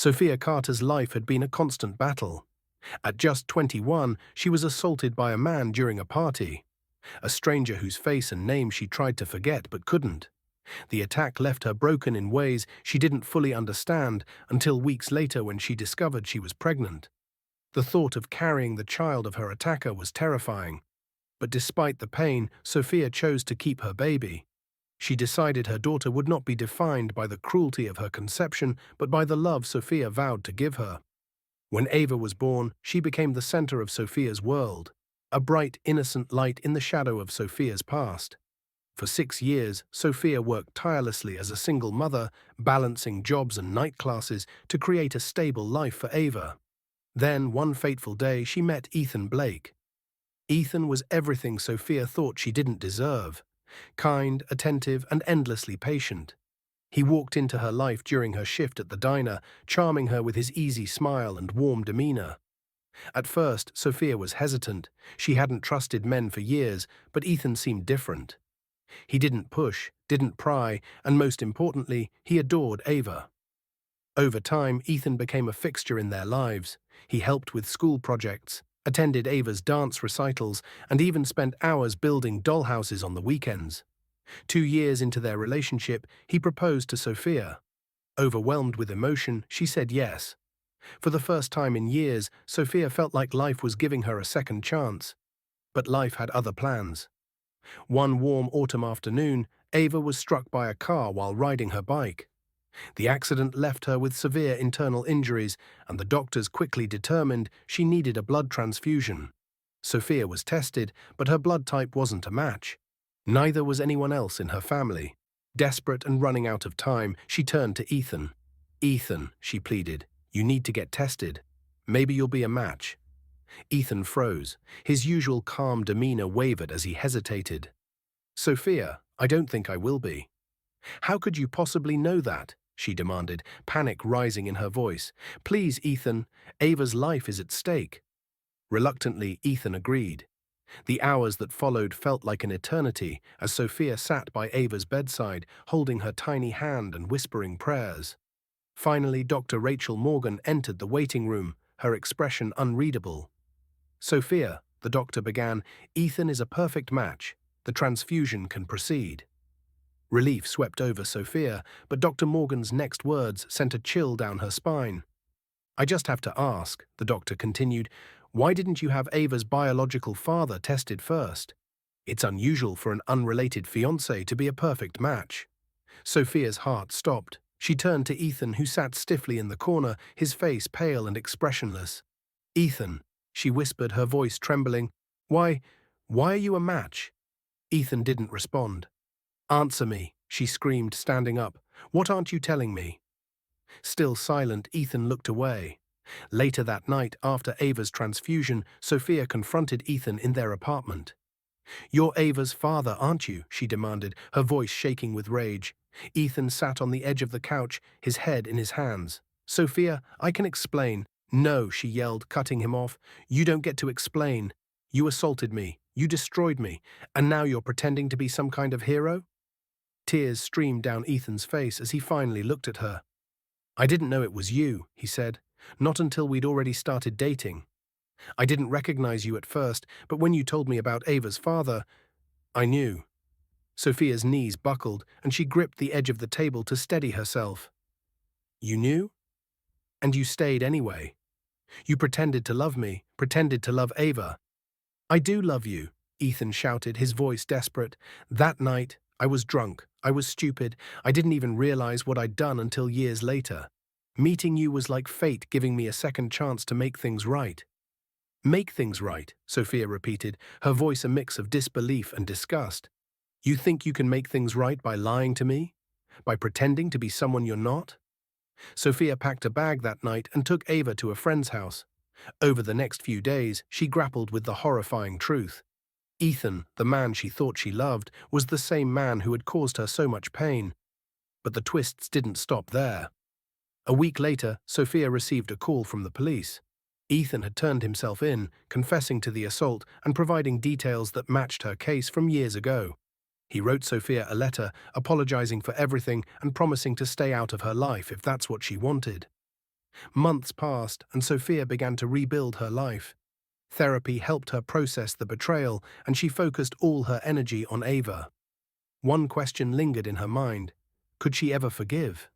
Sophia Carter's life had been a constant battle. At just 21, she was assaulted by a man during a party, a stranger whose face and name she tried to forget but couldn't. The attack left her broken in ways she didn't fully understand until weeks later when she discovered she was pregnant. The thought of carrying the child of her attacker was terrifying. But despite the pain, Sophia chose to keep her baby. She decided her daughter would not be defined by the cruelty of her conception, but by the love Sophia vowed to give her. When Ava was born, she became the center of Sophia's world, a bright, innocent light in the shadow of Sophia's past. For 6 years, Sophia worked tirelessly as a single mother, balancing jobs and night classes to create a stable life for Ava. Then, one fateful day, she met Ethan Blake. Ethan was everything Sophia thought she didn't deserve: kind, attentive, and endlessly patient. He walked into her life during her shift at the diner, charming her with his easy smile and warm demeanor. At first, Sophia was hesitant. She hadn't trusted men for years, but Ethan seemed different. He didn't push, didn't pry, and most importantly, he adored Ava. Over time, Ethan became a fixture in their lives. He helped with school projects, attended Ava's dance recitals, and even spent hours building dollhouses on the weekends. 2 years into their relationship, he proposed to Sophia. Overwhelmed with emotion, she said yes. For the first time in years, Sophia felt like life was giving her a second chance. But life had other plans. One warm autumn afternoon, Ava was struck by a car while riding her bike. The accident left her with severe internal injuries, and the doctors quickly determined she needed a blood transfusion. Sophia was tested, but her blood type wasn't a match. Neither was anyone else in her family. Desperate and running out of time, she turned to Ethan. "Ethan," she pleaded, "you need to get tested. Maybe you'll be a match." Ethan froze. His usual calm demeanor wavered as he hesitated. "Sophia, I don't think I will be." "How could you possibly know that?" she demanded, panic rising in her voice. "Please, Ethan, Ava's life is at stake." Reluctantly, Ethan agreed. The hours that followed felt like an eternity as Sophia sat by Ava's bedside, holding her tiny hand and whispering prayers. Finally, Dr. Rachel Morgan entered the waiting room, her expression unreadable. "Sophia," the doctor began, "Ethan is a perfect match. The transfusion can proceed." Relief swept over Sophia, but Dr. Morgan's next words sent a chill down her spine. "I just have to ask," the doctor continued, "why didn't you have Ava's biological father tested first? It's unusual for an unrelated fiancé to be a perfect match." Sophia's heart stopped. She turned to Ethan, who sat stiffly in the corner, his face pale and expressionless. "Ethan," she whispered, her voice trembling, why are you a match?" Ethan didn't respond. "Answer me," she screamed, standing up. "What aren't you telling me?" Still silent, Ethan looked away. Later that night, after Ava's transfusion, Sophia confronted Ethan in their apartment. "You're Ava's father, aren't you?" she demanded, her voice shaking with rage. Ethan sat on the edge of the couch, his head in his hands. "Sophia, I can explain." "No," she yelled, cutting him off. "You don't get to explain. You assaulted me, you destroyed me, and now you're pretending to be some kind of hero?" Tears streamed down Ethan's face as he finally looked at her. "I didn't know it was you," he said. "Not until we'd already started dating. I didn't recognize you at first, but when you told me about Ava's father, I knew." Sophia's knees buckled, and she gripped the edge of the table to steady herself. "You knew? And you stayed anyway. You pretended to love me, pretended to love Ava." "I do love you," Ethan shouted, his voice desperate. "That night, I was drunk, I was stupid, I didn't even realize what I'd done until years later. Meeting you was like fate giving me a second chance to make things right." "Make things right," Sophia repeated, her voice a mix of disbelief and disgust. "You think you can make things right by lying to me? By pretending to be someone you're not?" Sophia packed a bag that night and took Ava to a friend's house. Over the next few days, she grappled with the horrifying truth. Ethan, the man she thought she loved, was the same man who had caused her so much pain. But the twists didn't stop there. A week later, Sophia received a call from the police. Ethan had turned himself in, confessing to the assault and providing details that matched her case from years ago. He wrote Sophia a letter, apologizing for everything and promising to stay out of her life if that's what she wanted. Months passed, and Sophia began to rebuild her life. Therapy helped her process the betrayal, and she focused all her energy on Ava. One question lingered in her mind. Could she ever forgive?